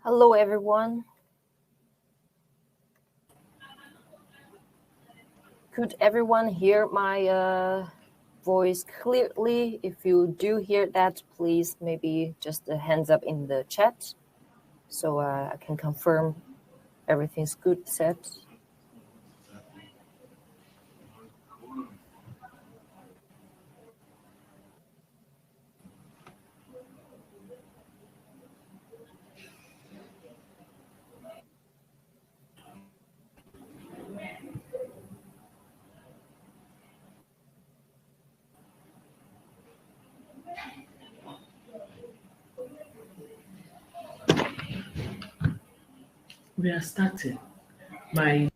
Hello, everyone. Could everyone hear my voice clearly? If you do hear that, please maybe just a hands up in the chat so I can confirm everything's good set. We are starting. And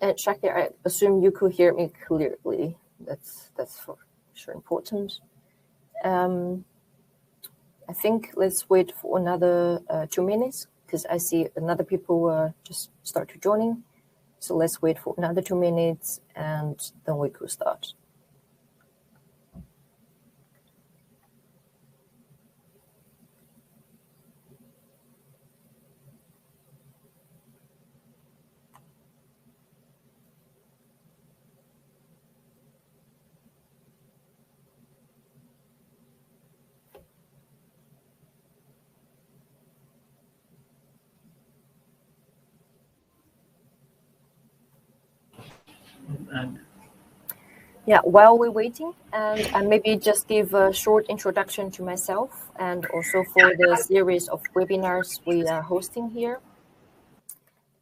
Shahryar, I assume you could hear me clearly. That's for sure important. I think let's wait for another 2 minutes because I see another people just start to joining. So let's wait for another 2 minutes and then we could start. Yeah, while we're waiting, and I maybe just give a short introduction to myself and also for the series of webinars we are hosting here.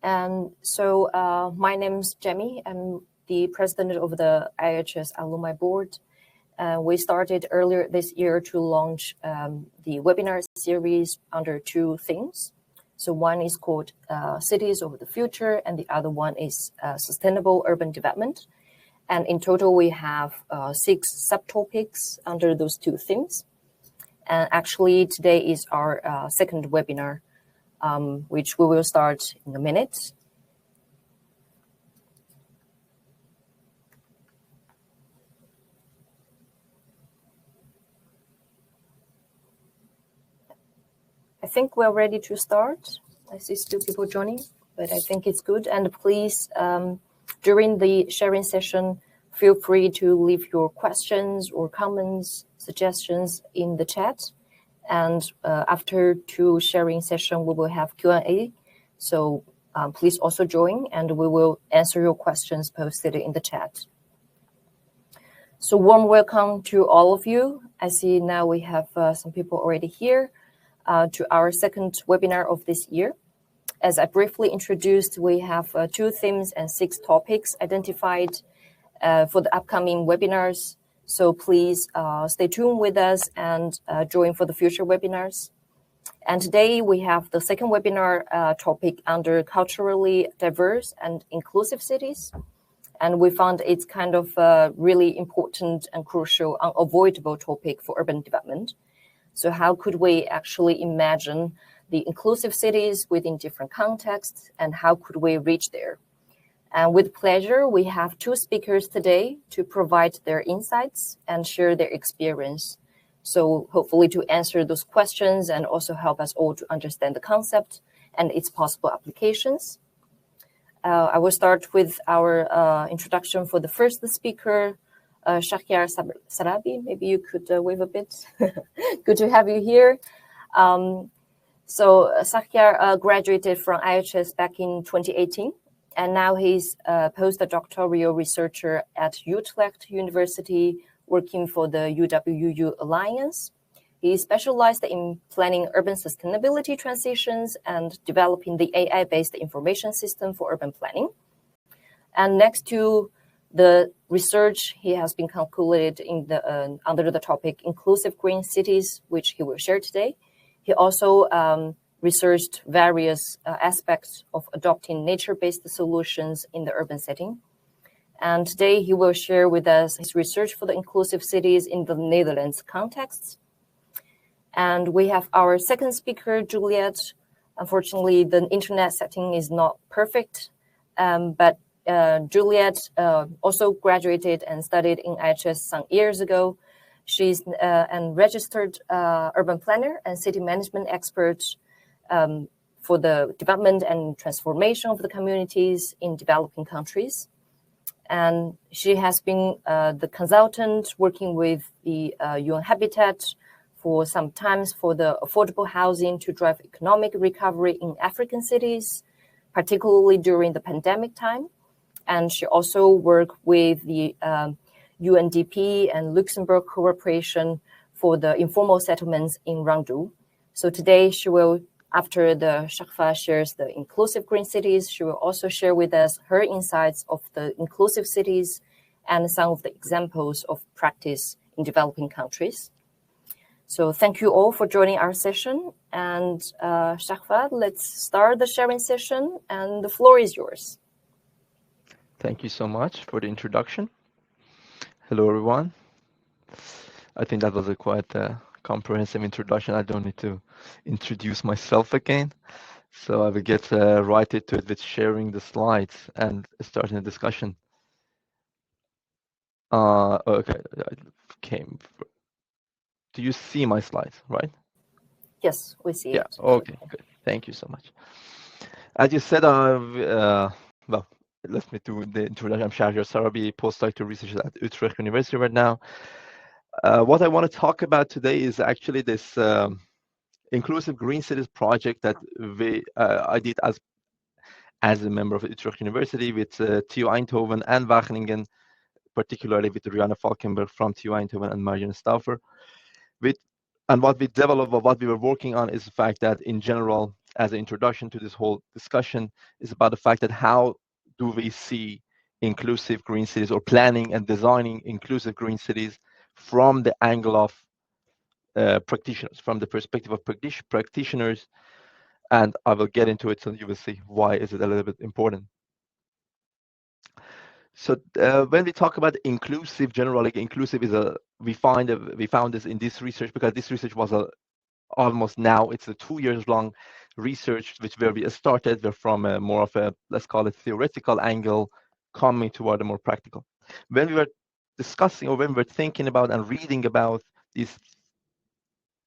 And so my name's Jamie. I'm the president of the IHS Alumni Board. We started earlier this year to launch the webinar series under 2 themes. So one is called Cities of the Future, and the other one is Sustainable Urban Development. And in total, we have 6 subtopics under those 2 themes. And actually, today is our second webinar, which we will start in a minute. I think we're ready to start. I see still people joining, but I think it's good. And please, during the sharing session, feel free to leave your questions or comments, suggestions in the chat. And after 2 sharing session, we will have Q&A. So please also join and we will answer your questions posted in the chat. So warm welcome to all of you. I see now we have some people already here to our second webinar of this year. As I briefly introduced, we have 2 themes and 6 topics identified for the upcoming webinars. So please stay tuned with us and join for the future webinars. And today we have the second webinar topic under culturally diverse and inclusive cities. And we found it's kind of a really important and crucial, unavoidable topic for urban development. So how could we actually imagine the inclusive cities within different contexts and how could we reach there? And with pleasure, we have 2 speakers today to provide their insights and share their experience. So hopefully to answer those questions and also help us all to understand the concept and its possible applications. I will start with our introduction for the first speaker, Shahryar Sarabi. Maybe you could wave a bit. Good to have you here. So Shahryar graduated from IHS back in 2018. And now he's a postdoctoral researcher at Utrecht University, working for the UWU Alliance. He specialized in planning urban sustainability transitions and developing the AI-based information system for urban planning. And next to the research, he has been concluded in the under the topic Inclusive Green Cities, which he will share today. He also researched various aspects of adopting nature-based solutions in the urban setting. And today he will share with us his research for the inclusive cities in the Netherlands context. And we have our second speaker, Juliet. Unfortunately, the internet setting is not perfect, but Juliet also graduated and studied in IHS some years ago. She's a registered urban planner and city management expert for the development and transformation of the communities in developing countries. And she has been the consultant working with the UN Habitat for some times for the affordable housing to drive economic recovery in African cities, particularly during the pandemic time. And she also worked with the UNDP and Luxembourg Cooperation for the informal settlements in Randu. So today she will, after the Shahryar shares the inclusive green cities, she will also share with us her insights of the inclusive cities and some of the examples of practice in developing countries. So thank you all for joining our session. And Shahryar, let's start the sharing session, and the floor is yours. Thank you so much for the introduction. Hello, everyone. I think that was a quite comprehensive introduction. I don't need to introduce myself again. So I will get right into it with sharing the slides and starting the discussion. Okay, do you see my slides, right? Yes, we see Yeah, it. okay, good. Thank you so much. As you said, well, let me do the introduction. I'm Shahryar Sarabi, postdoctoral researcher at Utrecht University right now. What I want to talk about today is actually this inclusive green cities project that I did as a member of Utrecht University with TU Eindhoven and Wageningen, particularly with Rianne Falkenberg from TU Eindhoven and Marianne Stauffer. And what we developed, or what we were working on, is the fact that in general, as an introduction to this whole discussion, is about the fact that how do we see inclusive green cities or planning and designing inclusive green cities from the angle of practitioners, from the perspective of practitioners. And I will get into it so you will see why is it a little bit important. So when we talk about inclusive, generally inclusive is we found this in this research, because this research was almost now it's a 2 years long research where we started. We're from a more of a, let's call it, theoretical angle, coming toward a more practical. When we were discussing, or when we were thinking about and reading about this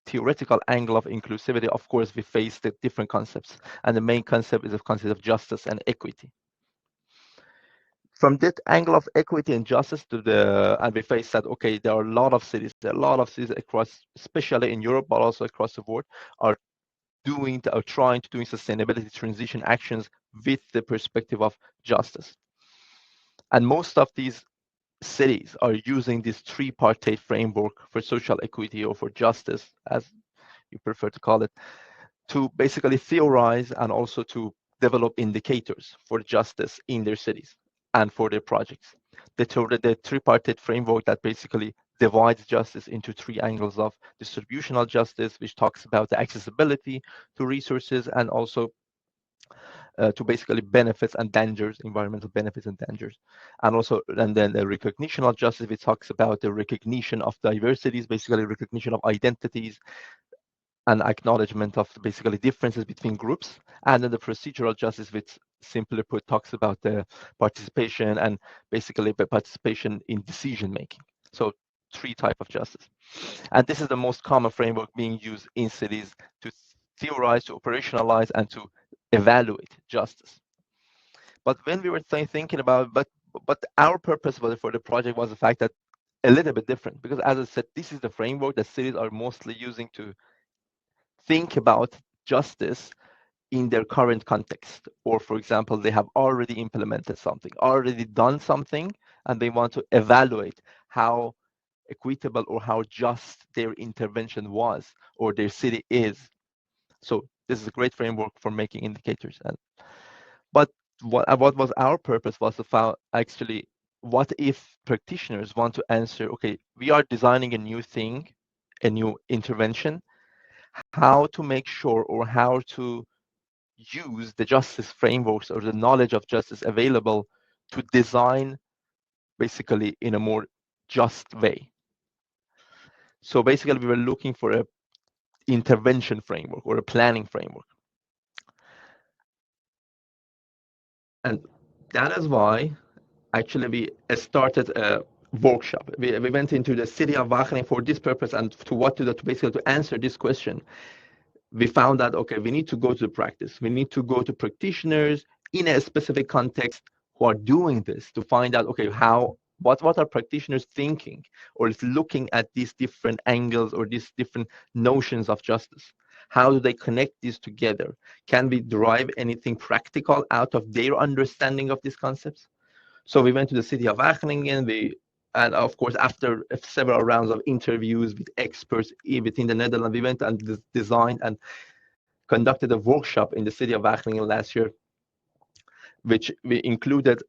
theoretical angle of inclusivity, of course we face the different concepts, and the main concept is the concept of justice and equity. From that angle of equity and justice and we face that, okay, there are a lot of cities across, especially in Europe, but also across the board, are trying to do sustainability transition actions with the perspective of justice. And most of these cities are using this tripartite framework for social equity, or for justice, as you prefer to call it, to basically theorize and also to develop indicators for justice in their cities and for their projects. The tripartite framework that basically divides justice into three angles of distributional justice, which talks about the accessibility to resources, and also to basically benefits and dangers, environmental benefits and dangers. And then the recognitional justice, which talks about the recognition of diversities, basically recognition of identities, and acknowledgement of basically differences between groups. And then the procedural justice, which simply put talks about the participation and basically the participation in decision making. So three types of justice. And this is the most common framework being used in cities to theorize, to operationalize, and to evaluate justice. But when we were thinking about, but our purpose for the project was the fact that a little bit different, because as I said, this is the framework that cities are mostly using to think about justice in their current context, or for example, they have already implemented something, already done something, and they want to evaluate how equitable or how just their intervention was, or their city is. So this is a great framework for making indicators. But what was our purpose was to find, actually, what if practitioners want to answer, okay, we are designing a new thing, a new intervention, how to make sure, or how to use the justice frameworks or the knowledge of justice available to design basically in a more just way. So basically we were looking for a intervention framework or a planning framework. And That is why actually we started a workshop. We went into the city of Wageningen for this purpose and to basically to answer this question. We found that, okay, we need to go to the practice. We need to go to practitioners in a specific context who are doing this to find out, okay, what are practitioners thinking or is looking at these different angles or these different notions of justice. How do they connect these together? Can we derive anything practical out of their understanding of these concepts? So we went to the city of Wageningen. And of course, after several rounds of interviews with experts within the Netherlands, we went and designed and conducted a workshop in the city of Wageningen last year, which we included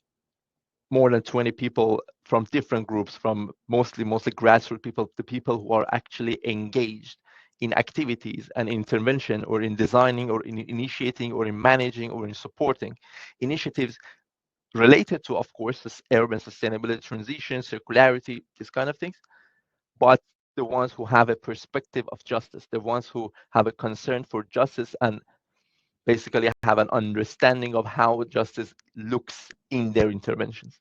more than 20 people from different groups, from mostly grassroots people, the people who are actually engaged in activities and intervention or in designing or in initiating or in managing or in supporting initiatives related to, of course, this urban sustainability transition, circularity, these kind of things, but the ones who have a perspective of justice, the ones who have a concern for justice and basically have an understanding of how justice looks in their interventions.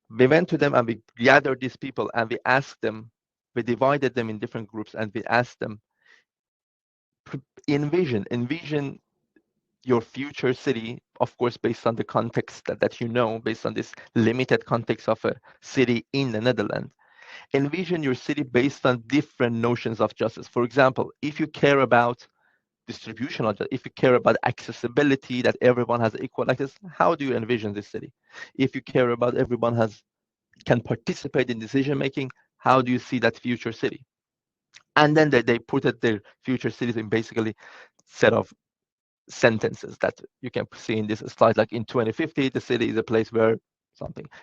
We went to them and we gathered these people and we asked them, we divided them in different groups and we asked them, envision your future city, of course, based on the context that you know, based on this limited context of a city in the Netherlands. Envision your city based on different notions of justice. For example, if you care about distributional justice, if you care about accessibility, that everyone has equal access, how do you envision this city? If you care about everyone can participate in decision making, how do you see that future city? And then they put their future cities in basically set of sentences that you can see in this slide. Like in 2050, the city is a place where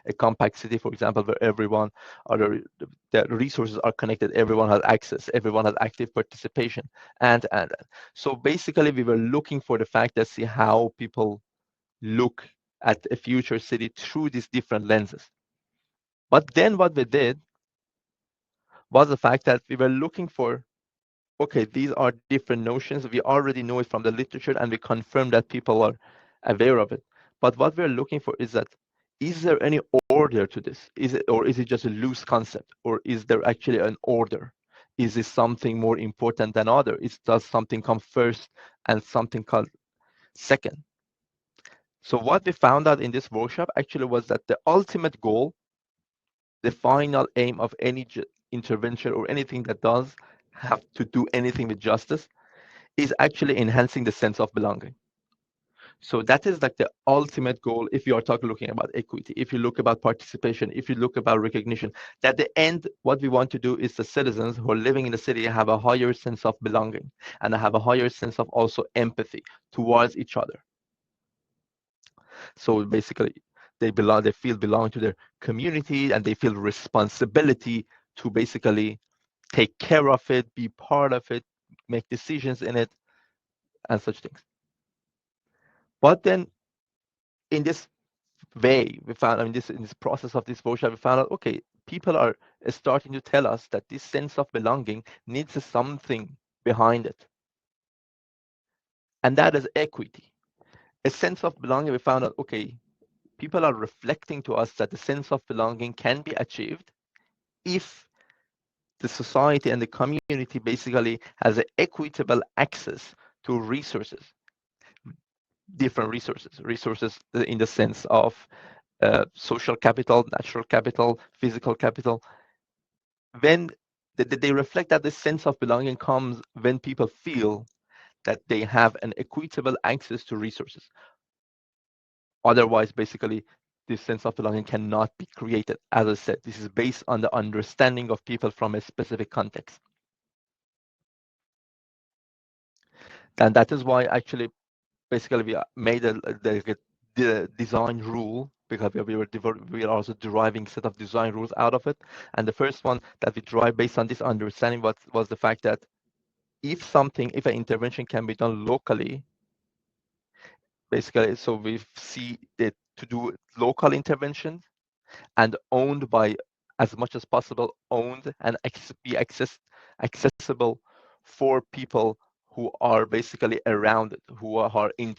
a compact city, for example, where everyone the resources are connected, everyone has access, everyone has active participation, and so basically we were looking for the fact that see how people look at a future city through these different lenses. But then what we did was the fact that we were looking for, okay, these are different notions. We already know it from the literature and we confirm that people are aware of it. But what we're looking for is there any order to this? Or is it just a loose concept? Or is there actually an order? Is this something more important than other? Does something come first and something come second? So what we found out in this workshop actually was that the ultimate goal, the final aim of any intervention or anything that does have to do anything with justice is actually enhancing the sense of belonging. So that is like the ultimate goal if you are looking about equity, if you look about participation, if you look about recognition. At the end, what we want to do is the citizens who are living in the city have a higher sense of belonging and have a higher sense of also empathy towards each other. So basically, they feel belong to their community and they feel responsibility to basically take care of it, be part of it, make decisions in it, and such things. But then in this way, we found, in this process of this workshop, we found out, okay, people are starting to tell us that this sense of belonging needs something behind it. And that is equity. A sense of belonging, we found out, okay, people are reflecting to us that the sense of belonging can be achieved if the society and the community basically has an equitable access to resources, different resources in the sense of social capital, natural capital, physical capital. When they reflect that this sense of belonging comes when people feel that they have an equitable access to resources. Otherwise, basically, this sense of belonging cannot be created. As I said, this is based on the understanding of people from a specific context. And that is why actually, basically, we made the design rule, because we are also deriving set of design rules out of it. And the first one that we derive based on this understanding was the fact that if an intervention can be done locally, basically, so we see that to do local interventions and owned by, as much as possible, owned and be accessible for people who are basically around it, who are in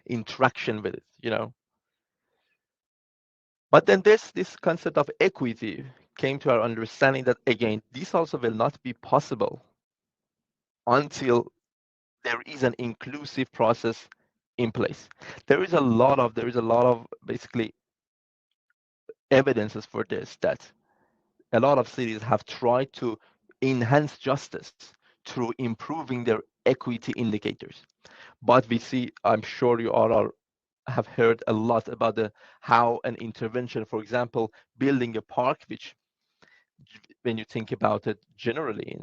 interaction with it. you know. But then this concept of equity came to our understanding that again, this also will not be possible until there is an inclusive process in place. There is a lot of basically evidences for this, that a lot of cities have tried to enhance justice through improving their equity indicators. But we see, I'm sure you all have heard a lot about how an intervention, for example, building a park, which when you think about it generally,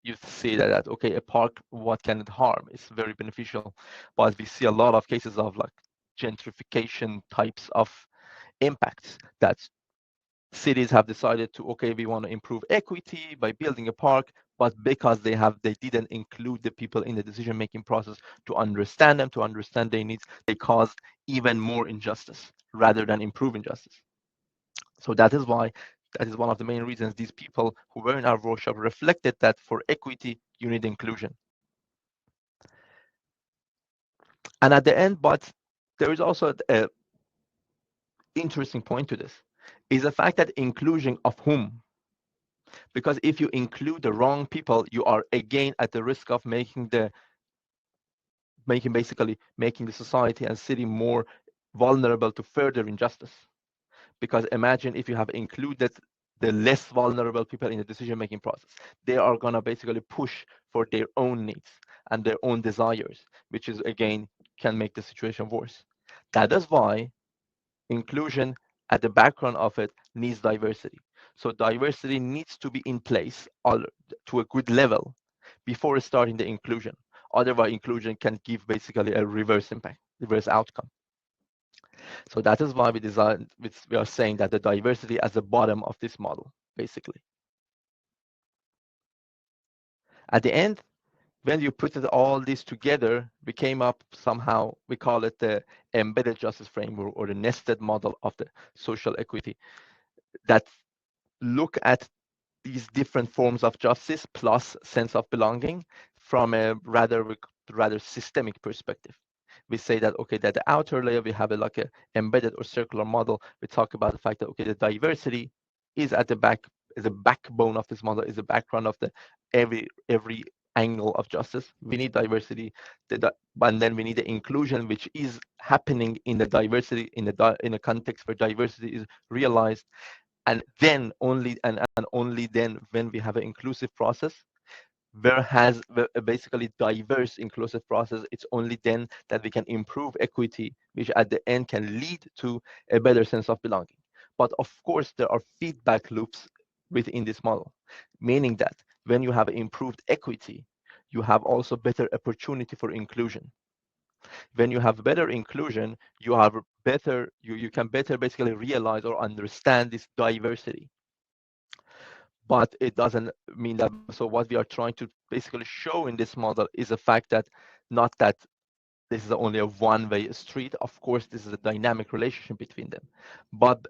you see that okay, a park, what can it harm? It's very beneficial, but we see a lot of cases of like gentrification types of impacts that cities have decided to, okay, we want to improve equity by building a park, but because they didn't include the people in the decision making process to understand them, to understand their needs, they caused even more injustice rather than improving justice. So that is one of the main reasons these people who were in our workshop reflected that for equity you need inclusion. And at the end, but there is also a interesting point to this, is the fact that inclusion of whom? Because if you include the wrong people, you are again at the risk of making the society and city more vulnerable to further injustice. Because imagine if you have included the less vulnerable people in the decision making process, they are going to basically push for their own needs and their own desires, which is again can make the situation worse. That is why inclusion at the background of it needs diversity. So diversity needs to be in place to a good level before starting the inclusion. Otherwise, inclusion can give basically a reverse impact, reverse outcome. So that is why we are saying that the diversity as the bottom of this model, basically. At the end, when you put all this together, we came up somehow, we call it the embedded justice framework or the nested model of the social equity that look at these different forms of justice plus sense of belonging from a rather systemic perspective. We say that okay, that the outer layer we have like a embedded or circular model. We talk about the fact that okay, the diversity is at the back, is the backbone of this model, is the background of the every angle of justice. We need diversity, and then we need the inclusion, which is happening in the diversity in a context where diversity is realized, and then only then when we have an inclusive process where has basically diverse inclusive process, it's only then that we can improve equity, which at the end can lead to a better sense of belonging. But of course there are feedback loops within this model, meaning that when you have improved equity, you have also better opportunity for inclusion. When you have better inclusion, you can better basically realize or understand this diversity. But it doesn't mean that, so what we are trying to basically show in this model is the fact that not that this is only a one-way street. Of course, this is a dynamic relationship between them. But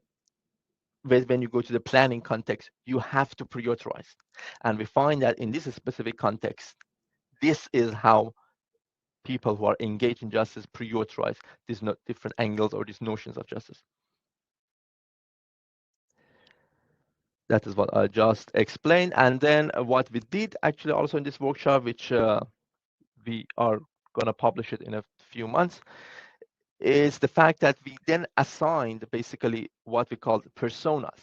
when you go to the planning context, you have to prioritize. And we find that in this specific context, this is how people who are engaged in justice prioritize these different angles or these notions of justice. That is what I just explained. And then what we did actually also in this workshop, which we are going to publish it in a few months, is the fact that we then assigned basically what we call personas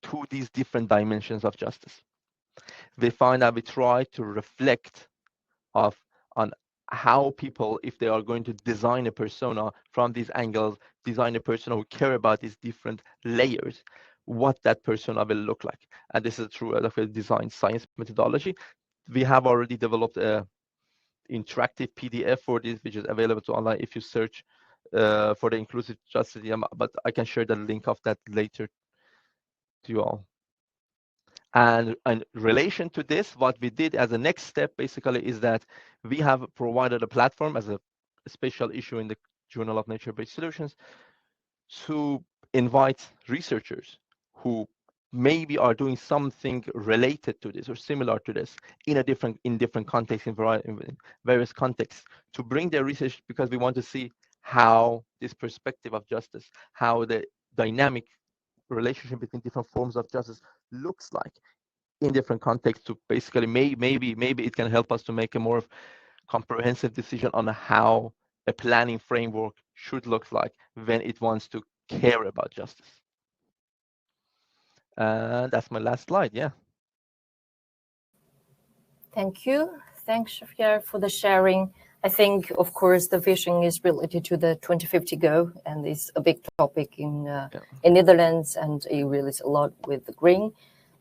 to these different dimensions of justice. We find that we try to reflect of on how people, if they are going to design a persona from these angles, design a persona who care about these different layers, what that persona will look like. And this is through a design science methodology. We have already developed a interactive PDF for this, which is available to online if you search for the inclusive justice, but I can share the link of that later to you all. And in relation to this, what we did as a next step basically is that we have provided a platform as a special issue in the Journal of Nature-Based Solutions to invite researchers who maybe are doing something related to this or similar to this in different contexts, in various contexts, to bring their research, because we want to see how this perspective of justice, how the dynamic relationship between different forms of justice looks like in different contexts, to basically maybe it can help us to make a more comprehensive decision on how a planning framework should look like when it wants to care about justice. That's my last slide. Yeah. Thank you. Thanks, Shahryar, for the sharing. I think, of course, the vision is related to the 2050 goal, and it's a big topic in Netherlands, and it relates a lot with the green.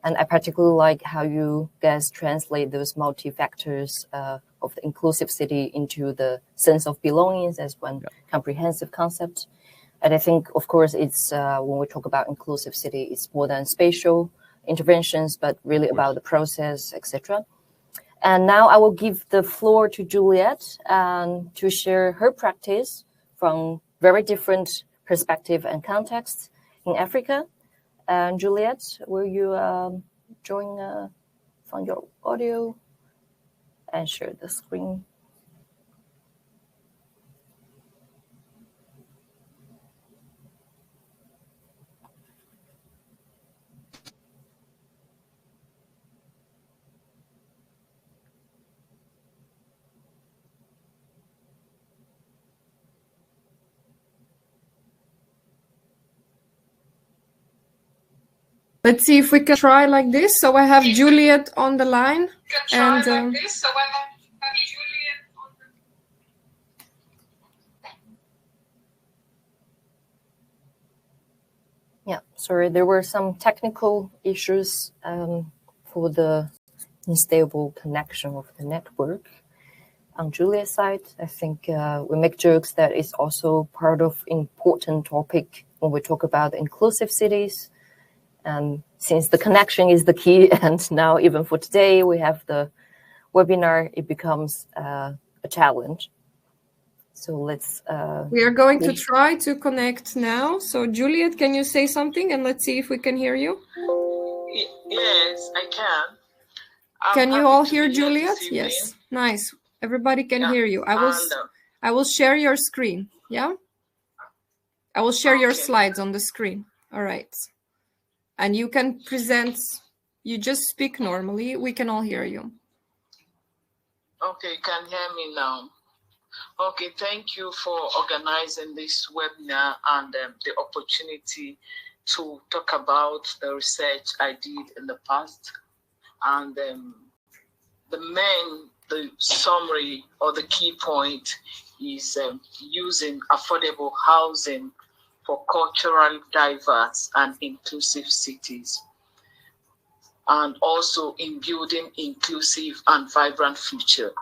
And I particularly like how you guys translate those multi-factors of the inclusive city into the sense of belongings as one comprehensive concept. And I think, of course, it's when we talk about inclusive city, it's more than spatial interventions, but really about the process, etc. And now I will give the floor to Juliet to share her practice from very different perspective and contexts in Africa. And Juliet, will you join from your audio and share the screen? Let's see if we can try like this. So I have Juliet on the line. Yeah, sorry, there were some technical issues for the unstable connection of the network. On Juliet's side, I think we make jokes that it's also part of important topic when we talk about inclusive cities. And since the connection is the key, and now even for today, we have the webinar, it becomes a challenge. So let's... we are going to try to connect now. So Juliet, can you say something? And let's see if we can hear you. Yes, I can. Can you all hear Juliet? Yes, nice. Everybody can hear you. I will share your screen. Yeah? I will share your slides on the screen. All right. And you can present, you just speak normally. We can all hear you. Okay, you can hear me now. Okay, thank you for organizing this webinar and the opportunity to talk about the research I did in the past. And the summary or the key point is using affordable housing for culturally diverse and inclusive cities, and also in building inclusive and vibrant future.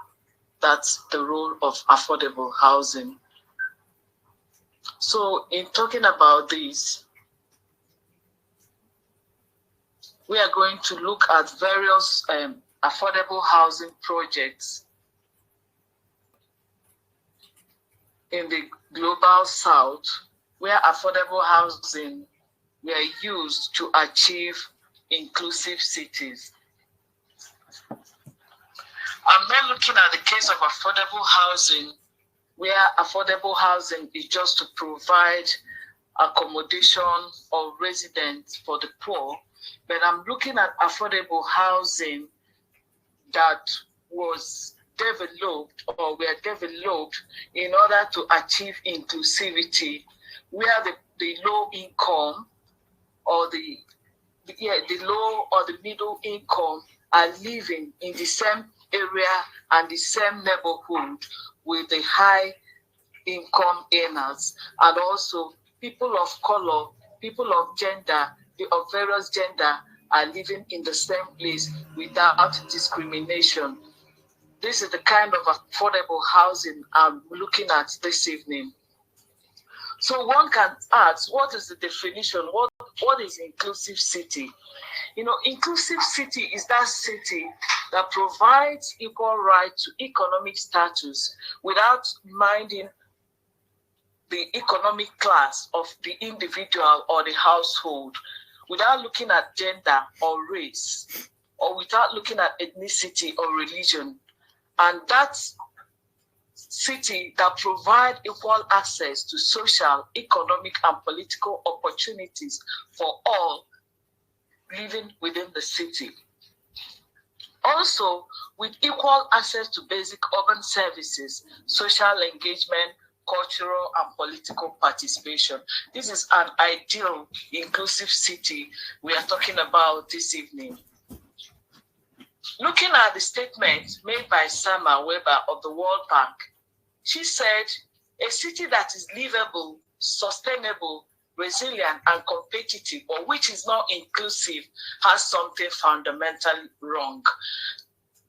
That's the role of affordable housing. So in talking about this, we are going to look at various affordable housing projects in the global south, where affordable housing were used to achieve inclusive cities. And then looking at the case of affordable housing, where affordable housing is just to provide accommodation or residence for the poor, but I'm looking at affordable housing that was developed or were developed in order to achieve inclusivity, where the low income or the low or the middle income are living in the same area and the same neighborhood with the high income earners, and also people of color, people of gender, of various gender are living in the same place without discrimination. This is the kind of affordable housing I'm looking at this evening. So one can ask, what is the definition? What is inclusive city? You know, inclusive city is that city that provides equal right to economic status without minding the economic class of the individual or the household, without looking at gender or race, or without looking at ethnicity or religion. And that city that provide equal access to social, economic, and political opportunities for all living within the city. Also, with equal access to basic urban services, social engagement, cultural and political participation. This is an ideal inclusive city we are talking about this evening. Looking at the statement made by Sama Weber of the World Bank, she said, a city that is livable, sustainable, resilient, and competitive, or which is not inclusive, has something fundamentally wrong.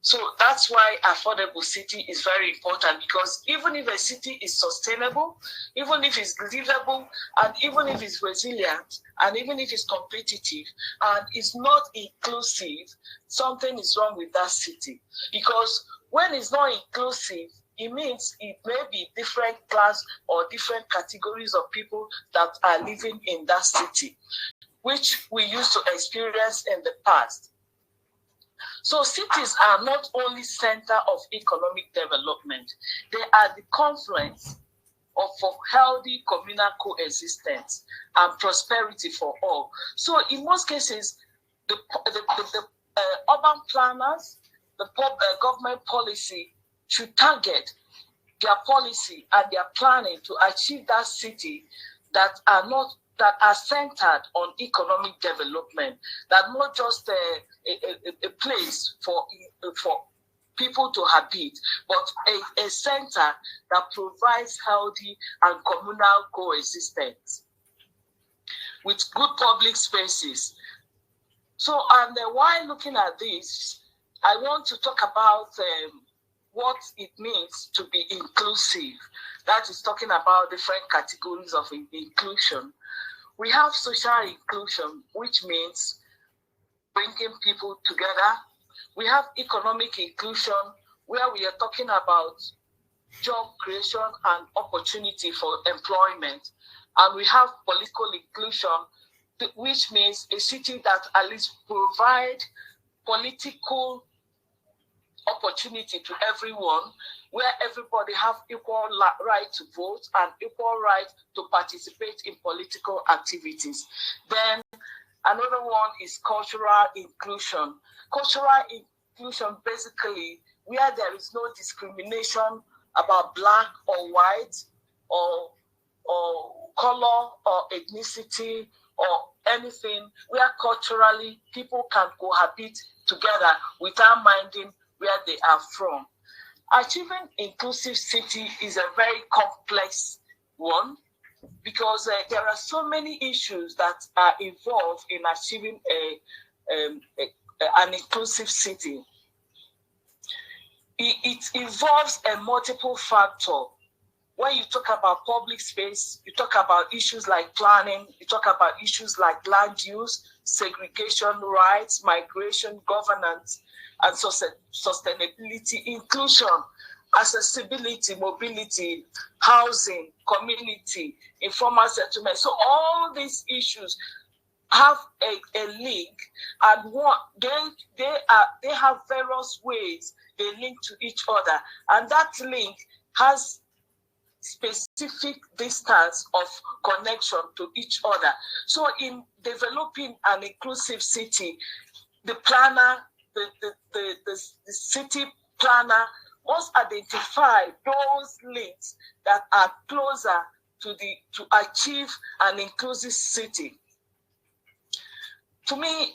So that's why affordable city is very important, because even if a city is sustainable, even if it's livable, and even if it's resilient, and even if it's competitive, and it's not inclusive, something is wrong with that city. Because when it's not inclusive, it means it may be different class or different categories of people that are living in that city, which we used to experience in the past. So cities are not only center of economic development, they are the confluence of healthy communal coexistence and prosperity for all. So in most cases, the urban planners, the government policy should target their policy and their planning to achieve that city that are centered on economic development, that not just a place for people to habit, but a center that provides healthy and communal coexistence with good public spaces. So, and while looking at this, I want to talk about what it means to be inclusive. That is talking about different categories of inclusion. We have social inclusion, which means bringing people together. We have economic inclusion, where we are talking about job creation and opportunity for employment. And we have political inclusion, which means a city that at least provide political opportunity to everyone, where everybody have equal right to vote and equal right to participate in political activities. Then another one is cultural inclusion. Cultural inclusion, basically, where there is no discrimination about black or white or color or ethnicity or anything, where culturally people can cohabit together without minding where they are from. Achieving inclusive city is a very complex one, because there are so many issues that are involved in achieving an inclusive city. It involves a multiple factor. When you talk about public space, you talk about issues like planning, you talk about issues like land use, segregation rights, migration, governance, and sustainability, inclusion, accessibility, mobility, housing, community, informal settlement. So all these issues have a link, and they have various ways they link to each other, and that link has specific distance of connection to each other. So in developing an inclusive city, the planner, the city planner must identify those links that are closer to achieve an inclusive city. To me,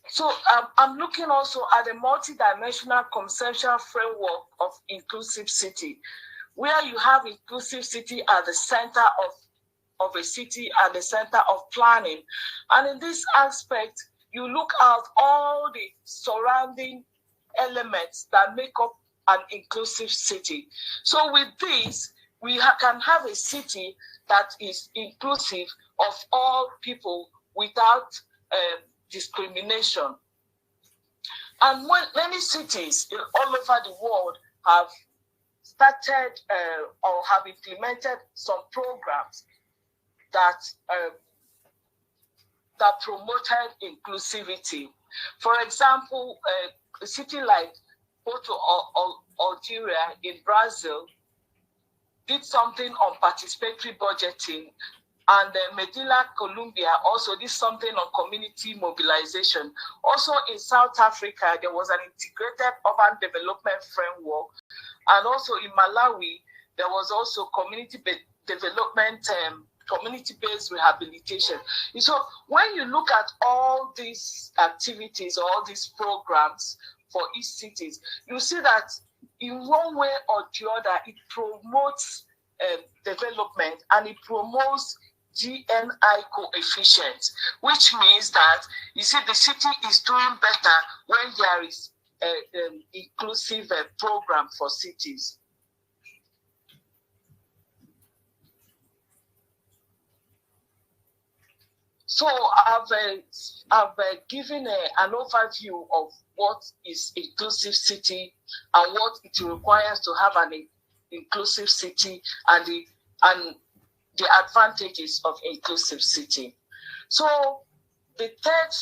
so I'm looking also at a multidimensional conceptual framework of inclusive city, where you have inclusive city at the center of a city and the center of planning. And in this aspect, you look at all the surrounding elements that make up an inclusive city. So with this, we can have a city that is inclusive of all people without discrimination. And many cities all over the world have started or have implemented some programs that promoted inclusivity. For example, a city like Porto Algeria in Brazil did something on participatory budgeting, and Medina, Colombia also did something on community mobilization. Also in South Africa, there was an integrated urban development framework, and also in Malawi, there was also community development, community-based rehabilitation. So when you look at all these activities, all these programs for each cities, you see that in one way or the other, it promotes development, and it promotes GNI coefficient, which means that, you see, the city is doing better when there is an inclusive program for cities. So I've given an overview of what is inclusive city and what it requires to have an inclusive city, and the advantages of inclusive city. So the third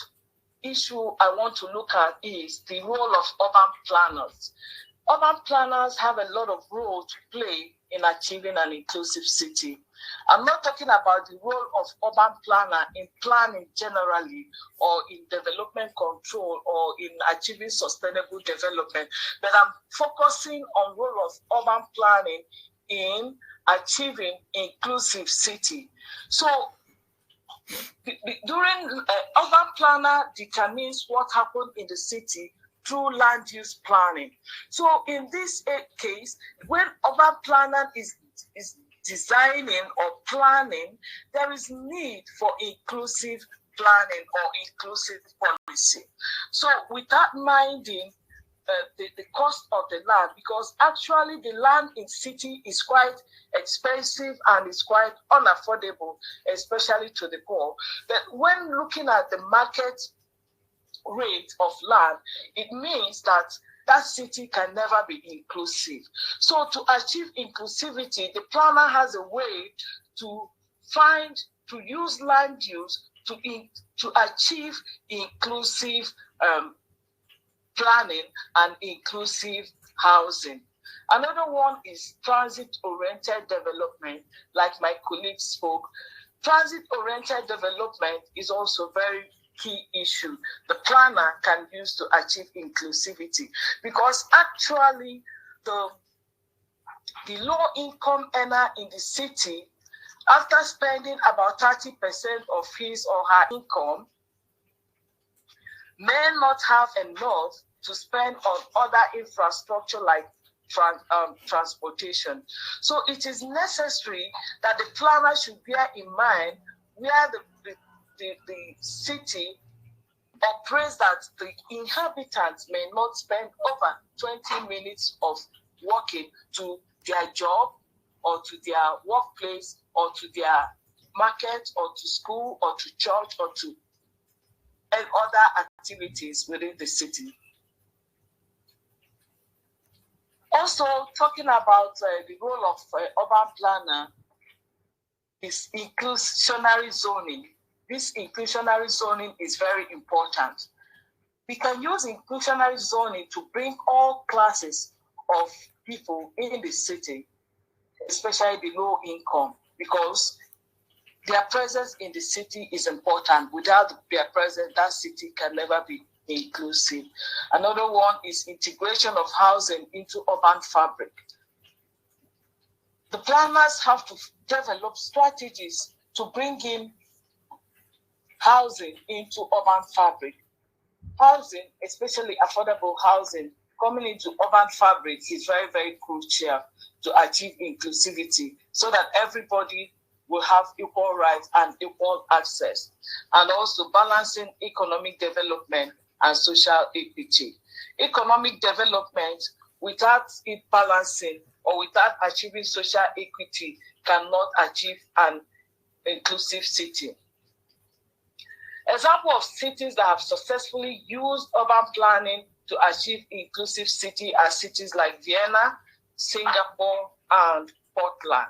issue I want to look at is the role of urban planners. Urban planners have a lot of role to play in achieving an inclusive city. I'm not talking about the role of urban planner in planning generally, or in development control, or in achieving sustainable development, but I'm focusing on role of urban planning in achieving inclusive city. So during urban planner determines what happened in the city through land use planning. So in this case, when urban planner is designing or planning, there is need for inclusive planning or inclusive policy. So without minding the cost of the land, because actually the land in city is quite expensive and is quite unaffordable, especially to the poor. But when looking at the market rate of land, it means that that city can never be inclusive. So to achieve inclusivity, the planner has a way to use land use to achieve inclusive planning and inclusive housing. Another one is transit-oriented development, like my colleagues spoke. Transit-oriented development is also very key issue the planner can use to achieve inclusivity, because actually the low-income earner in the city, after spending about 30% of his or her income, may not have enough to spend on other infrastructure like transportation. So it is necessary that the planner should bear in mind where the city operates, that the inhabitants may not spend over 20 minutes of walking to their job or to their workplace or to their market or to school or to church or to and other activities within the city. Also, talking about the role of urban planner is inclusionary zoning. This inclusionary zoning is very important. We can use inclusionary zoning to bring all classes of people in the city, especially the low income, because their presence in the city is important. Without their presence, that city can never be inclusive. Another one is integration of housing into urban fabric. The planners have to develop strategies to bring in housing into urban fabric. Housing, especially affordable housing, coming into urban fabric is very, very crucial to achieve inclusivity, so that everybody will have equal rights and equal access, and also balancing economic development and social equity. Economic development, without it balancing or without achieving social equity, cannot achieve an inclusive city. Example of cities that have successfully used urban planning to achieve inclusive city are cities like Vienna, Singapore, and Portland.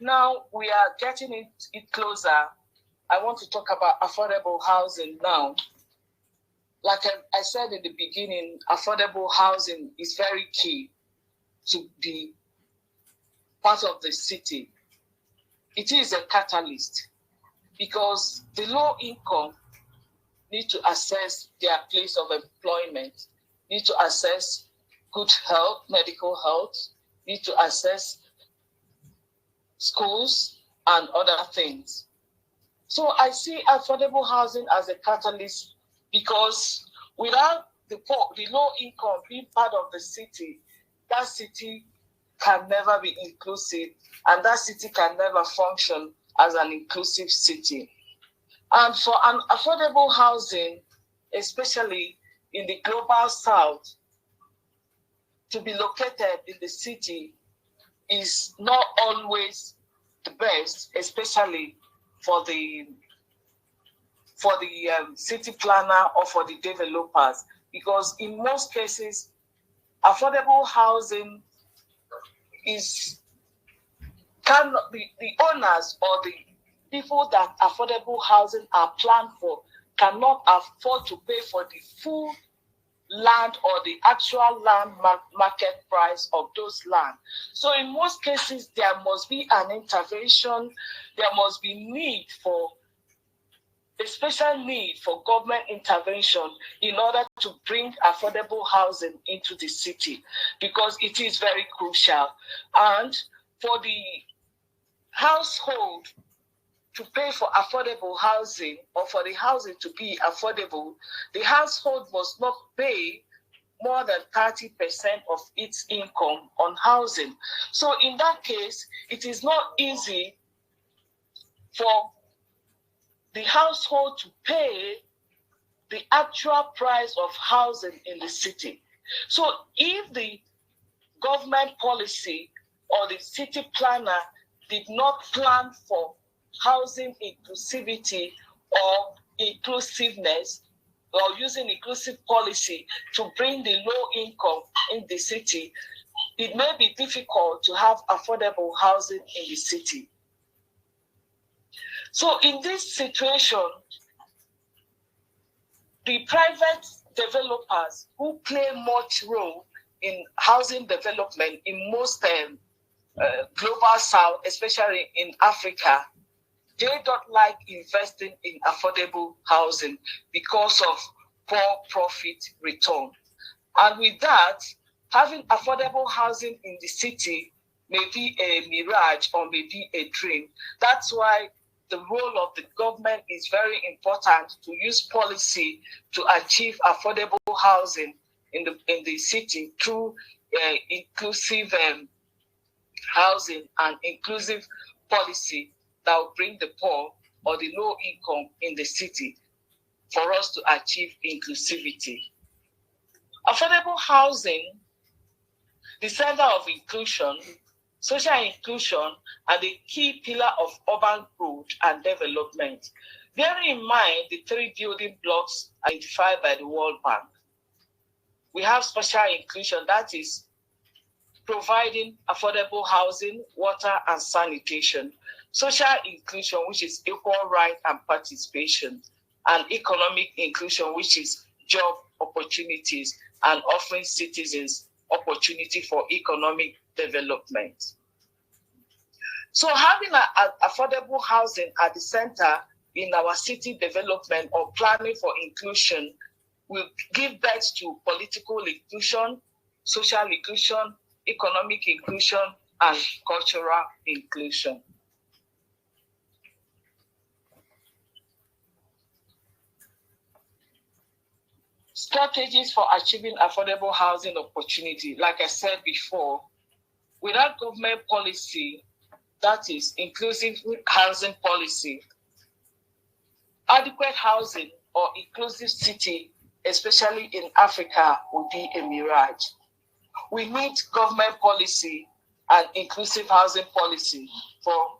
now we are getting it closer. I want to talk about affordable housing now. Like I said in the beginning, affordable housing is very key to be part of the city. It is a catalyst because the low income need to access their place of employment, need to access good health, medical health, need to access schools and other things. So I see affordable housing as a catalyst because without the poor, the low income being part of the city, that city can never be inclusive and that city can never function as an inclusive city. And for an affordable housing, especially in the global south, to be located in the city is not always the best, especially for the city planner or for the developers, because in most cases, affordable housing cannot be the owners or the people that affordable housing are planned for cannot afford to pay for the full land or the actual land market price of those land. So in most cases, there must be an intervention. There must be a special need for government intervention in order to bring affordable housing into the city, because it is very crucial. And for the household to pay for affordable housing or for the housing to be affordable, the household must not pay more than 30% of its income on housing. So in that case, it is not easy for the household to pay the actual price of housing in the city. So if the government policy or the city planner did not plan for housing inclusivity or inclusiveness, or using inclusive policy to bring the low income in the city, it may be difficult to have affordable housing in the city. So in this situation, the private developers who play much role in housing development in most global south, especially in Africa, they don't like investing in affordable housing because of poor profit return. And with that, having affordable housing in the city may be a mirage or may be a dream. That's why the role of the government is very important, to use policy to achieve affordable housing in the city through inclusive housing and inclusive policy that will bring the poor or the low income in the city for us to achieve inclusivity. Affordable housing, the center of inclusion, social inclusion, are the key pillar of urban growth and development. Bearing in mind the 3 building blocks identified by the World Bank, we have social inclusion, that is providing affordable housing, water, and sanitation. Social inclusion, which is equal right and participation, and economic inclusion, which is job opportunities and offering citizens opportunity for economic development. So having affordable housing at the center in our city development or planning for inclusion will give birth to political inclusion, social inclusion, economic inclusion, and cultural inclusion. Strategies for achieving affordable housing opportunity. Like I said before, without government policy, that is inclusive housing policy, adequate housing or inclusive city, especially in Africa, will be a mirage. We need government policy and inclusive housing policy for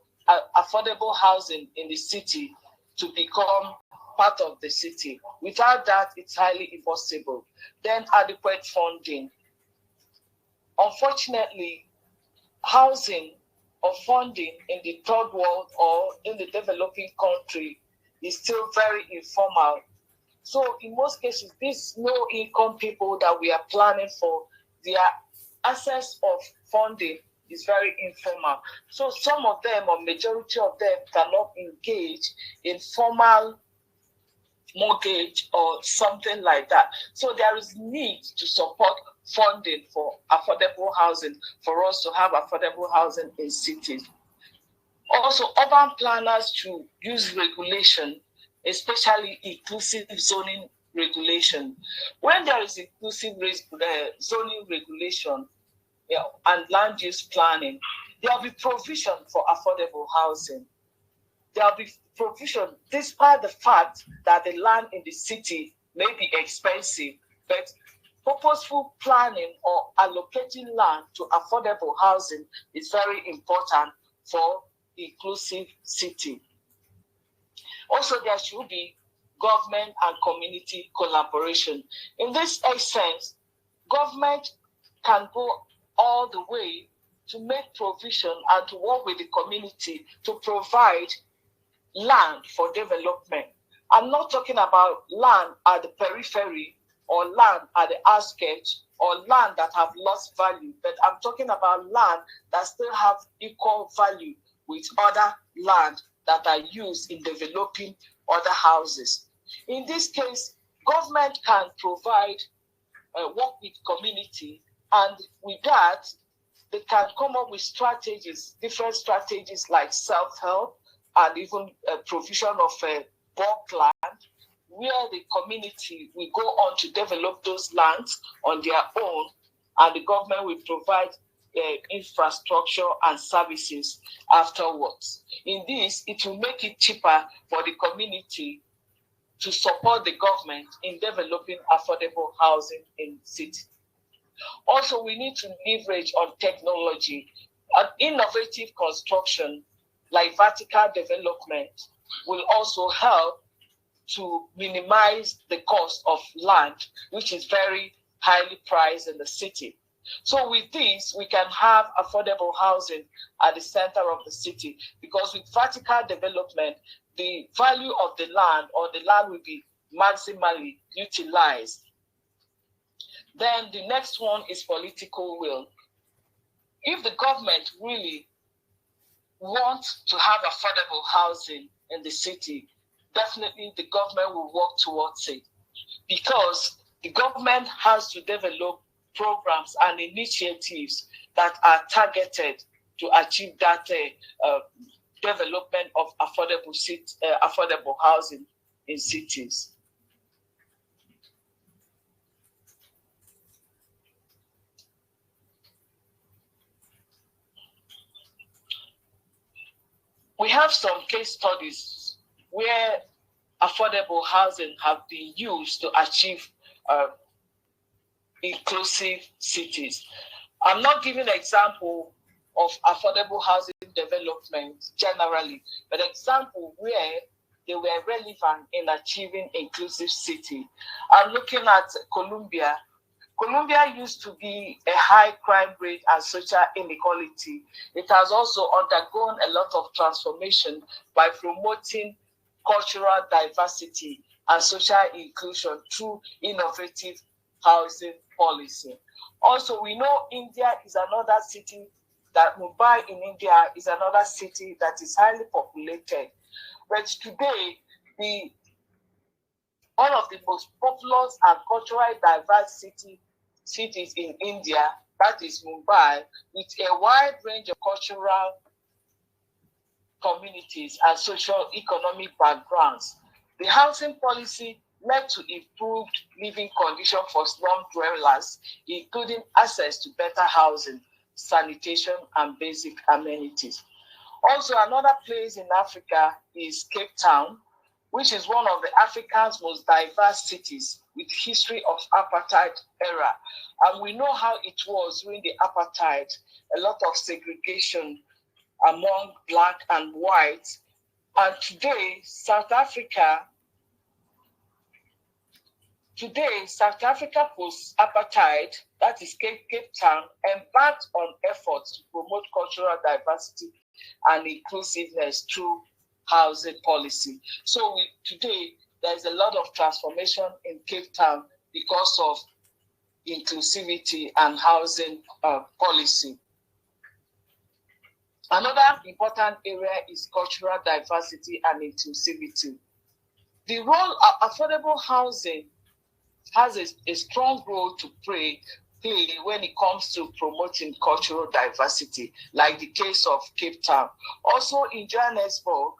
affordable housing in the city to become part of the city. Without that, it's highly impossible. Then adequate funding. Unfortunately, housing of funding in the third world or in the developing country is still very informal. So in most cases, these low-income people that we are planning for, their access of funding is very informal. So some of them, or majority of them, cannot engage in formal mortgage or something like that. So there is need to support funding for affordable housing, for us to have affordable housing in cities. Also, urban planners should use regulation, especially inclusive zoning regulation. When there is inclusive zoning regulation and land use planning, there will be provision for affordable housing. There will be provision, despite the fact that the land in the city may be expensive, but purposeful planning or allocating land to affordable housing is very important for inclusive city. Also, there should be government and community collaboration. In this sense, government can go all the way to make provision and to work with the community to provide land for development. I'm not talking about land at the periphery or land at the outskirts or land that have lost value, but I'm talking about land that still have equal value with other land that are used in developing other houses. In this case, government can provide work with community, and with that, they can come up with strategies, different strategies like self-help and even provision of bulk land, where the community will go on to develop those lands on their own, and the government will provide infrastructure and services afterwards. In this, it will make it cheaper for the community to support the government in developing affordable housing in cities. Also, we need to leverage on technology. An innovative construction like vertical development will also help to minimize the cost of land, which is very highly priced in the city. So with this, we can have affordable housing at the center of the city, because with vertical development, the value of the land or the land will be maximally utilized. Then the next one is political will. If the government really wants to have affordable housing in the city, definitely the government will work towards it, because the government has to develop programs and initiatives that are targeted to achieve that development of affordable housing in cities. We have some case studies where affordable housing have been used to achieve inclusive cities. I'm not giving an example of affordable housing development generally, but example where they were relevant in achieving inclusive city. I'm looking at Colombia. Colombia used to be a high crime rate and social inequality. It has also undergone a lot of transformation by promoting cultural diversity and social inclusion through innovative housing policy. Also, we know India is another city, that Mumbai in India is another city that is highly populated. But today, one of the most populous and culturally diverse cities in India, that is Mumbai, with a wide range of cultural communities and socio-economic backgrounds. The housing policy led to improved living conditions for slum dwellers, including access to better housing, sanitation, and basic amenities. Also, another place in Africa is Cape Town, which is one of the Africa's most diverse cities with history of apartheid era. And we know how it was during the apartheid, a lot of segregation among black and white. And today, South Africa Today, South Africa post-apartheid, that is Cape Town, embarked on efforts to promote cultural diversity and inclusiveness through housing policy. So today, there's a lot of transformation in Cape Town because of inclusivity and housing policy. Another important area is cultural diversity and inclusivity. The role of affordable housing has a strong role to play when it comes to promoting cultural diversity, like the case of Cape Town. Also in Johannesburg,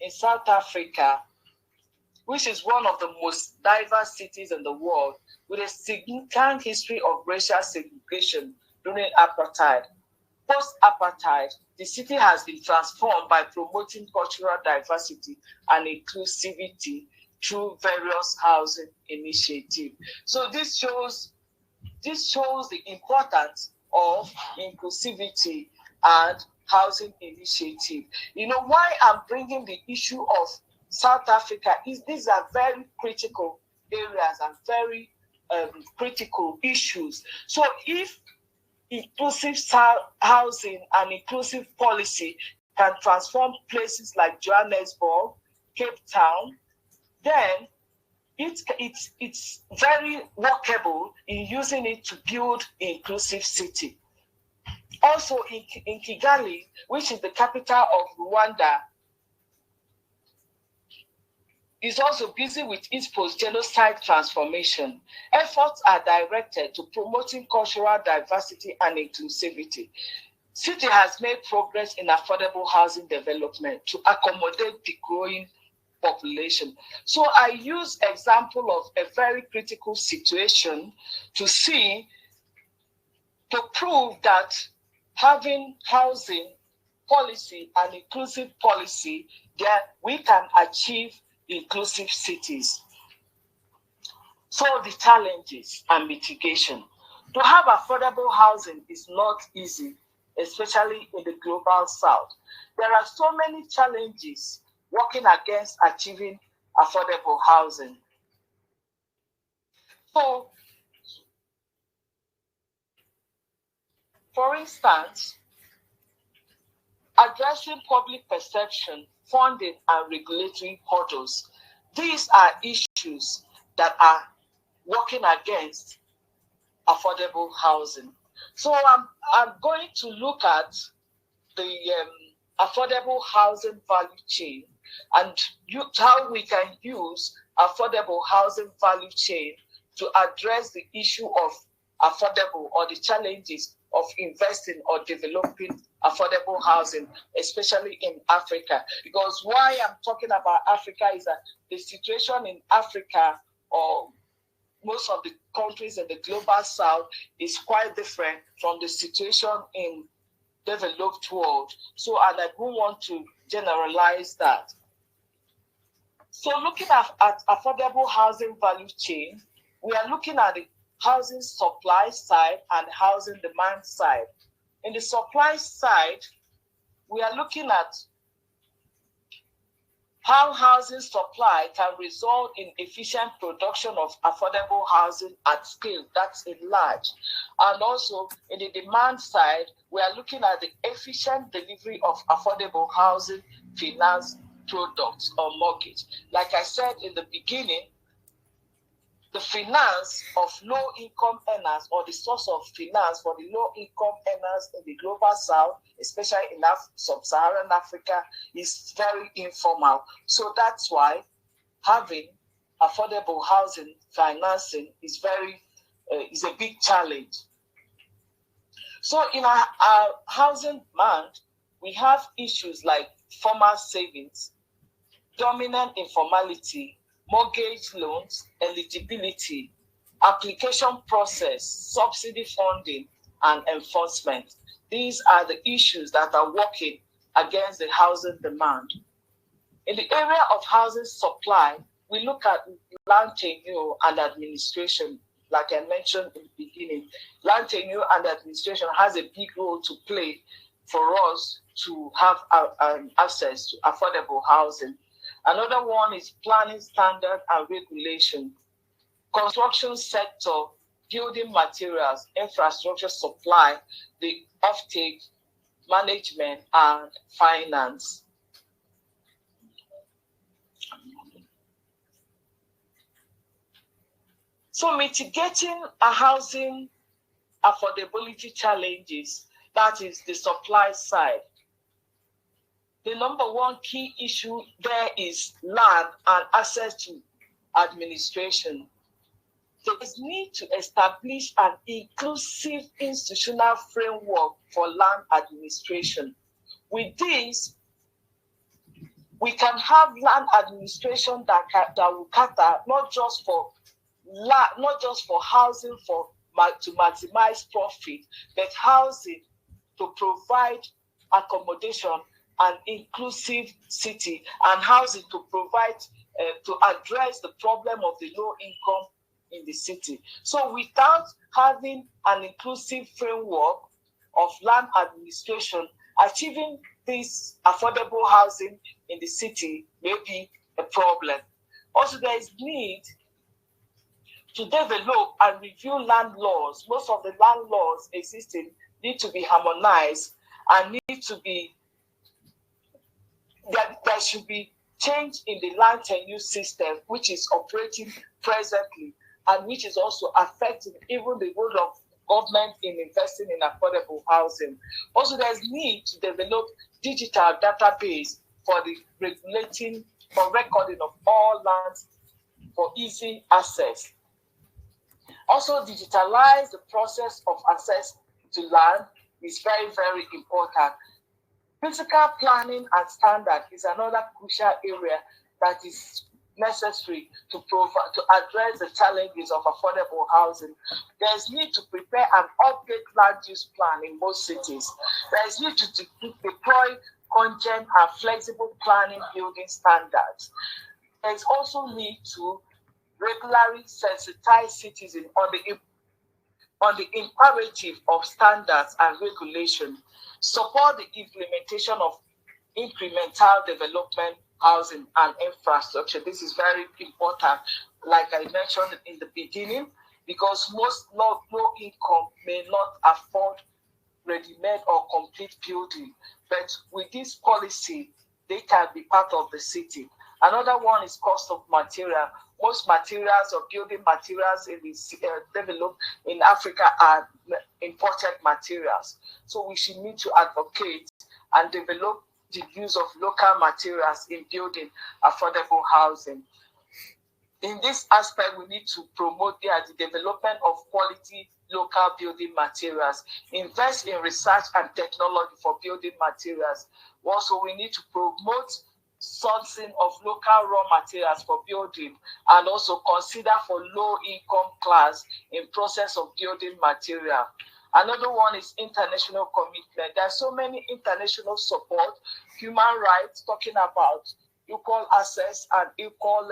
in South Africa, which is one of the most diverse cities in the world, with a significant history of racial segregation during apartheid. Post-apartheid, the city has been transformed by promoting cultural diversity and inclusivity through various housing initiatives. So this shows the importance of inclusivity and housing initiative. You know, why I'm bringing the issue of South Africa is these are very critical areas and very critical issues. So if inclusive housing and inclusive policy can transform places like Johannesburg, Cape Town, then it's very workable in using it to build an inclusive city. Also in Kigali, which is the capital of Rwanda, is also busy with its post-genocide transformation. Efforts are directed to promoting cultural diversity and inclusivity. City has made progress in affordable housing development to accommodate the growing population. So I use example of a very critical situation to prove that having housing policy and inclusive policy, that we can achieve inclusive cities. So the challenges and mitigation. To have affordable housing is not easy, especially in the global south. There are so many challenges working against achieving affordable housing. So, for instance, addressing public perception, funding, and regulatory hurdles. These are issues that are working against affordable housing. So I'm going to look at the affordable housing value chain and how we can use affordable housing value chain to address the issue of affordable or the challenges of investing or developing affordable housing, especially in Africa. Because why I'm talking about Africa is that the situation in Africa or most of the countries in the global south is quite different from the situation in developed world. So, and I don't want to generalize that. So looking at affordable housing value chain, we are looking at the housing supply side and housing demand side. In the supply side, we are looking at how housing supply can result in efficient production of affordable housing at scale, that's in large. And also in the demand side, we are looking at the efficient delivery of affordable housing finance products or mortgage. Like I said in the beginning, the finance of low-income earners or the source of finance for the low-income earners in the global south, especially in sub-Saharan Africa, is very informal. So that's why having affordable housing financing is is a big challenge. So in our housing demand, we have issues like formal savings, dominant informality, mortgage loans, eligibility, application process, subsidy funding, and enforcement. These are the issues that are working against the housing demand. In the area of housing supply, we look at land tenure and administration. Like I mentioned in the beginning, land tenure and administration has a big role to play for us to have access to affordable housing. Another one is planning standard and regulation, construction sector, building materials, infrastructure supply, the offtake, management, and finance. So mitigating a housing affordability challenges, that is the supply side. The number one key issue there is land and access to administration. There is need to establish an inclusive institutional framework for land administration. With this, we can have land administration that will cater not just for housing to maximize profit, but housing to provide accommodation and inclusive city, and housing to provide to address the problem of the low income in the city. So without having an inclusive framework of land administration, achieving this affordable housing in the city may be a problem. Also, there is need to develop and review land laws. Most of the land laws existing need to be harmonized and need to be, there should be change in the land tenure system, which is operating presently and which is also affecting even the role of government in investing in affordable housing. Also, there's need to develop digital database for the recording of all lands for easy access. Also, digitalize the process of access to land is very, very important. Physical planning and standard is another crucial area that is necessary to address the challenges of affordable housing. There is need to prepare an update land use plan in most cities. There is need to deploy congent and flexible planning building standards. There is also need to regularly sensitize citizens on the imperative of standards and regulation, support the implementation of incremental development, housing, and infrastructure. This is very important, like I mentioned in the beginning, because most low income may not afford ready-made or complete building, but with this policy, they can be part of the city. Another one is cost of material. Most materials or building materials developed in Africa are imported materials. So we should need to advocate and develop the use of local materials in building affordable housing. In this aspect, we need to promote the development of quality local building materials, invest in research and technology for building materials. Also, we need to promote sourcing of local raw materials for building, and also consider for low-income class in process of building material. Another one is international commitment. There are so many international support, human rights, talking about equal access and equal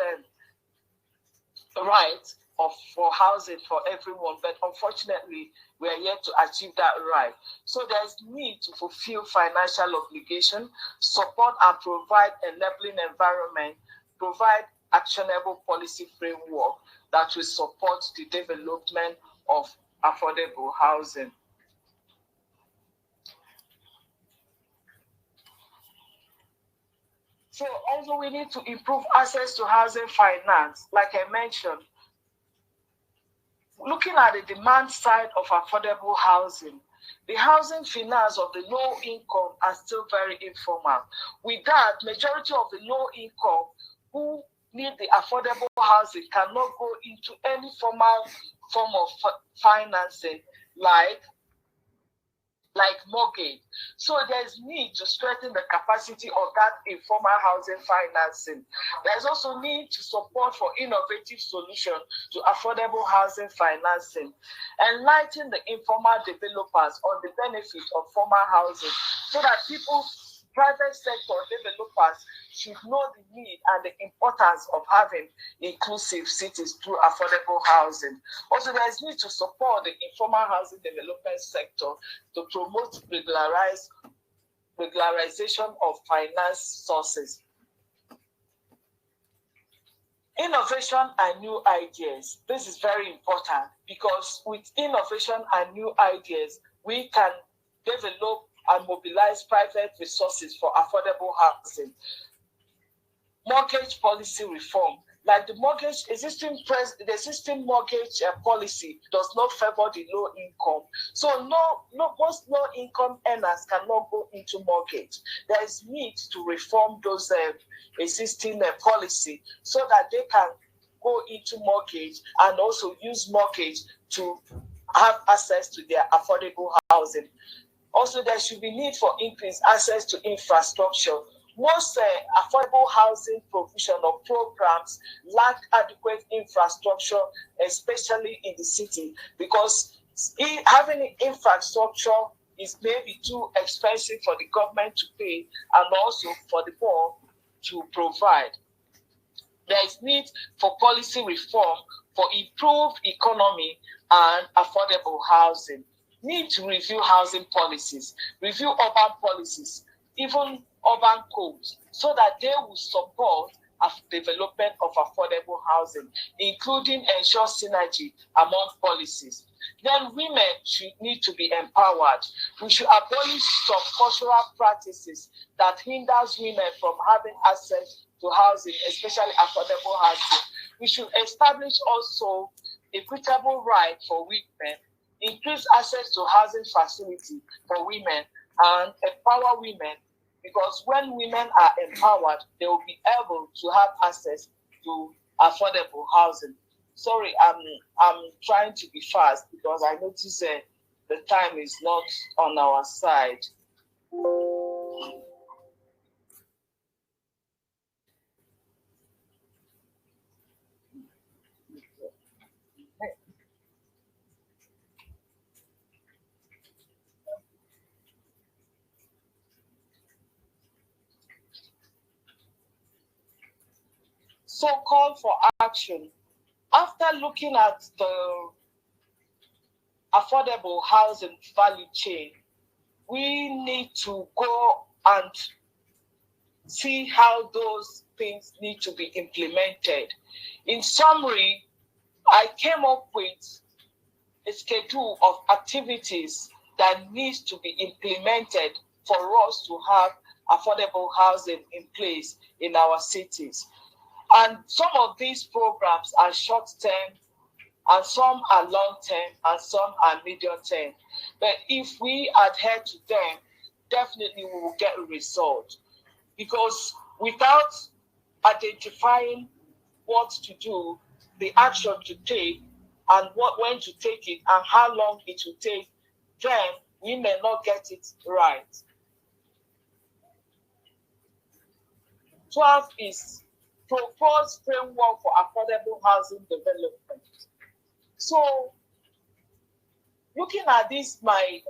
rights for housing for everyone, but unfortunately, we are yet to achieve that right. So there's need to fulfill financial obligation, support and provide enabling environment, provide actionable policy framework that will support the development of affordable housing. So also we need to improve access to housing finance, like I mentioned. Looking at the demand side of affordable housing, the housing finance of the low income are still very informal. With that, majority of the low income who need the affordable housing cannot go into any formal form of financing like mortgage. So there's need to strengthen the capacity of that informal housing financing. There's also need to support for innovative solutions to affordable housing financing. Enlighten the informal developers on the benefits of formal housing so that private sector developers should know the need and the importance of having inclusive cities through affordable housing. Also, there is need to support the informal housing development sector to promote regularized regularization of finance sources. Innovation and new ideas. This is very important because with innovation and new ideas, we can develop and mobilize private resources for affordable housing. Mortgage policy reform. Like the existing mortgage policy does not favor the low income. So most low income earners cannot go into mortgage. There is need to reform those existing policy so that they can go into mortgage and also use mortgage to have access to their affordable housing. Also, there should be need for increased access to infrastructure. Most affordable housing provision or programs lack adequate infrastructure, especially in the city, because having infrastructure is maybe too expensive for the government to pay and also for the poor to provide. There is need for policy reform for improved economy and affordable housing. Need to review housing policies, review urban policies, even urban codes, so that they will support development of affordable housing, including ensure synergy among policies. Then women should need to be empowered. We should abolish some cultural practices that hinders women from having access to housing, especially affordable housing. We should establish also equitable rights for women, increase access to housing facility for women, and empower women, because when women are empowered, they will be able to have access to affordable housing. Sorry, I'm trying to be fast because I notice the time is not on our side. So call for action. After looking at the affordable housing value chain, we need to go and see how those things need to be implemented. In summary, I came up with a schedule of activities that needs to be implemented for us to have affordable housing in place in our cities. And some of these programs are short-term, and some are long-term, and some are medium-term. But if we adhere to them, definitely we will get a result. Because without identifying what to do, the action to take, and when to take it, and how long it will take, then we may not get it right. 12 is proposed framework for affordable housing development. So, looking at this, my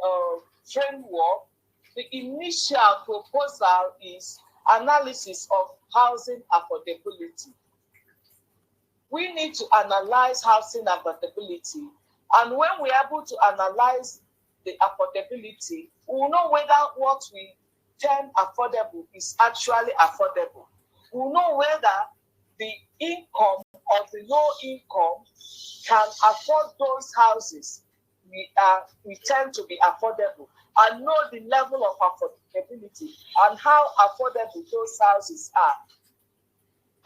framework, the initial proposal is analysis of housing affordability. We need to analyze housing affordability, and when we're able to analyze the affordability, we will know whether what we term affordable is actually affordable. We will know whether the income of the low income can afford those houses we tend to be affordable, and know the level of affordability and how affordable those houses are.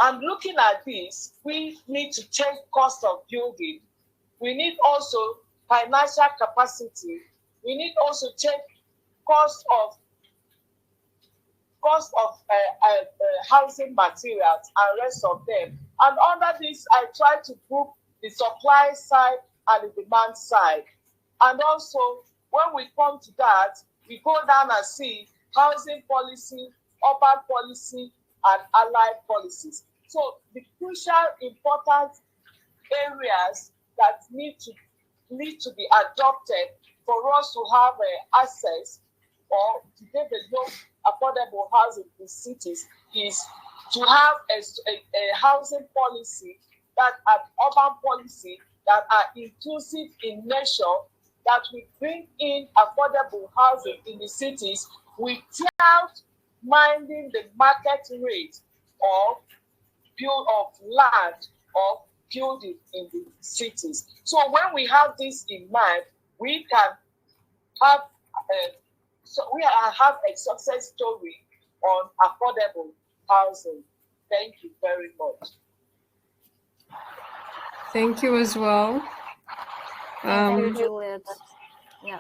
And looking at this, we need to check cost of building. We need also financial capacity. We need also check cost of housing materials and rest of them. And under this, I try to group the supply side and the demand side. And also, when we come to that, we go down and see housing policy, urban policy, and allied policies. So the crucial, important areas that need to be adopted for us to have access or to develop affordable housing in cities is to have a housing policy, that an urban policy that are inclusive in nature, that will bring in affordable housing in the cities without minding the market rate of land or building in the cities. So when we have this in mind, we can have have a success story on affordable housing. Thank you very much. Thank you as well. Thank you, Juliet. Yeah,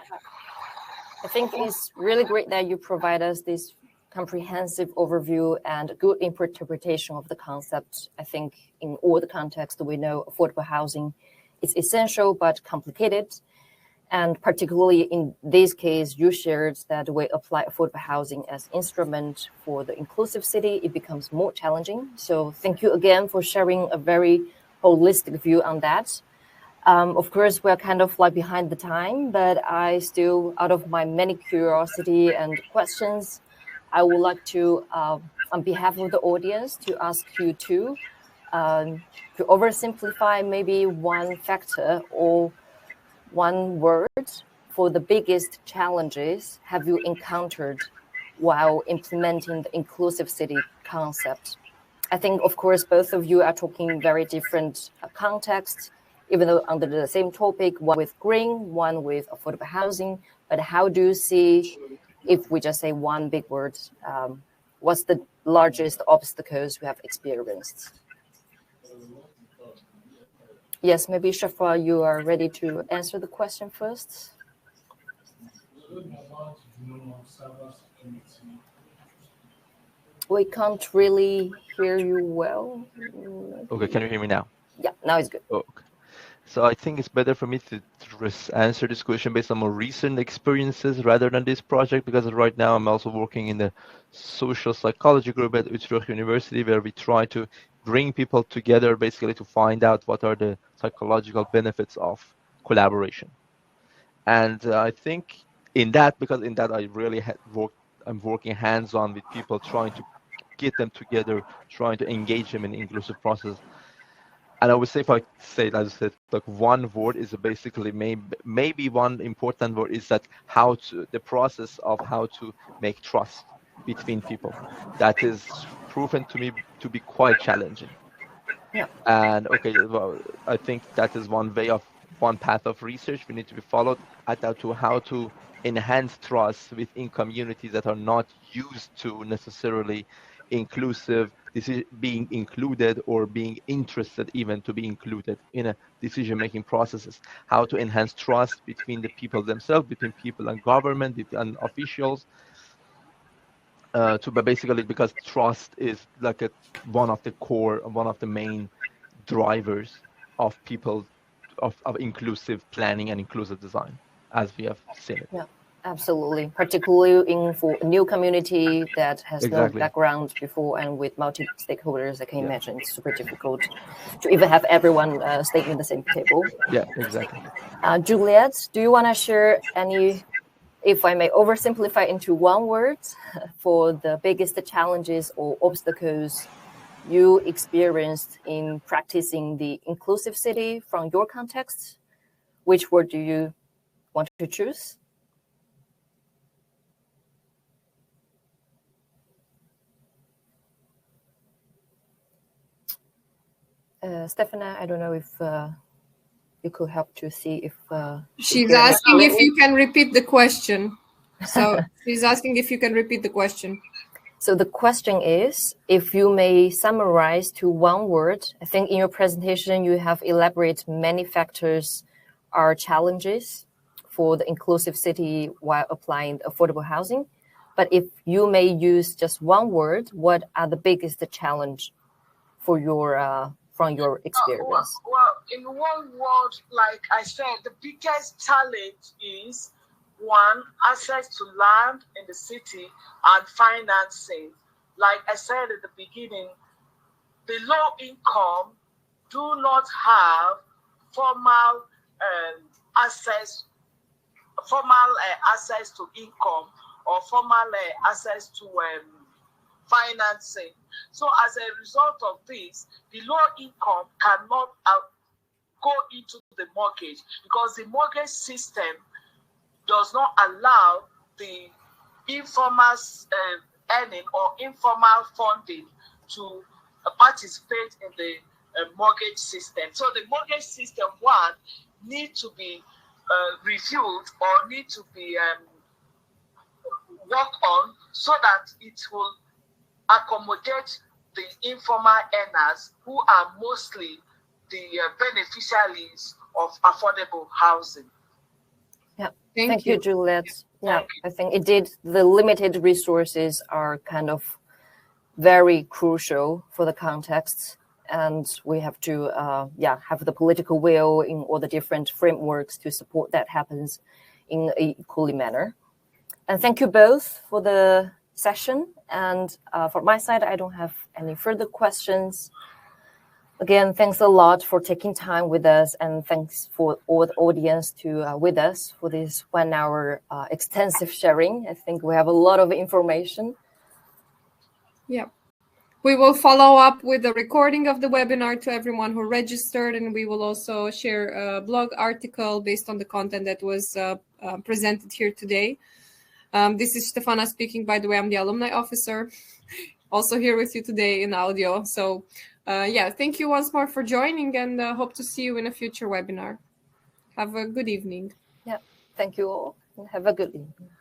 I think it's really great that you provide us this comprehensive overview and good interpretation of the concept. I think in all the contexts we know affordable housing is essential but complicated. And particularly in this case, you shared that we apply affordable housing as instrument for the inclusive city, it becomes more challenging. So thank you again for sharing a very holistic view on that. Of course, we're kind of like behind the time, but I still, out of my many curiosity and questions, I would like to, on behalf of the audience, to ask you to oversimplify maybe one factor or one word for the biggest challenges have you encountered while implementing the inclusive city concept? I think, of course, both of you are talking very different contexts, even though under the same topic, one with green, one with affordable housing. But how do you see, if we just say one big word, what's the largest obstacles we have experienced? Yes, maybe Shahryar, you are ready to answer the question first. We can't really hear you well. Okay, can you hear me now? Yeah, now it's good. Okay. So I think it's better for me to answer this question based on more recent experiences rather than this project, because right now I'm also working in the social psychology group at Utrecht University, where we try to bring people together basically to find out what are the psychological benefits of collaboration. And I think because in that I really I'm working hands-on with people, trying to get them together, trying to engage them in the inclusive process. And I would say, if I say, as I said, like one word is basically maybe one important word is that the process of how to make trust between people. That is proven to me to be quite challenging. Yeah. And okay, well, I think that is one path of research we need to be followed to how to enhance trust within communities that are not used to necessarily inclusive being included or being interested even to be included in a decision-making processes. How to enhance trust between the people themselves, between people and government and officials. Basically, because trust is like one of the main drivers of people of inclusive planning and inclusive design, as we have seen it. Yeah, absolutely. Particularly for a new community that has no background before and with multi-stakeholders, I can imagine it's super difficult to even have everyone staying in the same table. Yeah, exactly. Juliet, do you want to share any, if I may oversimplify into one word, for the biggest challenges or obstacles you experienced in practicing the inclusive city from your context? Which word do you want to choose? Stephanie, I don't know if you could help to see if... she's asking if you can repeat the question. So she's asking if you can repeat the question. So the question is, if you may summarize to one word, I think in your presentation you have elaborated many factors are challenges for the inclusive city while applying affordable housing. But if you may use just one word, what are the biggest challenge for your from your experience? Well, in one word, like I said, the biggest challenge is one, access to land in the city and financing. Like I said at the beginning, the low income do not have formal access to income or formal access to financing. So as a result of this, the low income cannot go into the mortgage because the mortgage system does not allow the informal earning or informal funding to participate in the mortgage system. So the mortgage system, one, need to be reviewed or need to be worked on so that it will accommodate the informal earners who are mostly the beneficiaries of affordable housing. Yeah, thank you, Juliet. Yeah, I think indeed the limited resources are kind of very crucial for the context, and we have to have the political will in all the different frameworks to support that happens in an equally manner. And thank you both for the session. And from my side, I don't have any further questions. Again, thanks a lot for taking time with us, and thanks for all the audience to with us for this 1 hour extensive sharing. I think we have a lot of information. Yeah. We will follow up with a recording of the webinar to everyone who registered, and we will also share a blog article based on the content that was presented here today. This is Stefana speaking, by the way. I'm the alumni officer, also here with you today in audio. So thank you once more for joining, and hope to see you in a future webinar. Have a good evening. Yeah, thank you all. Have a good evening.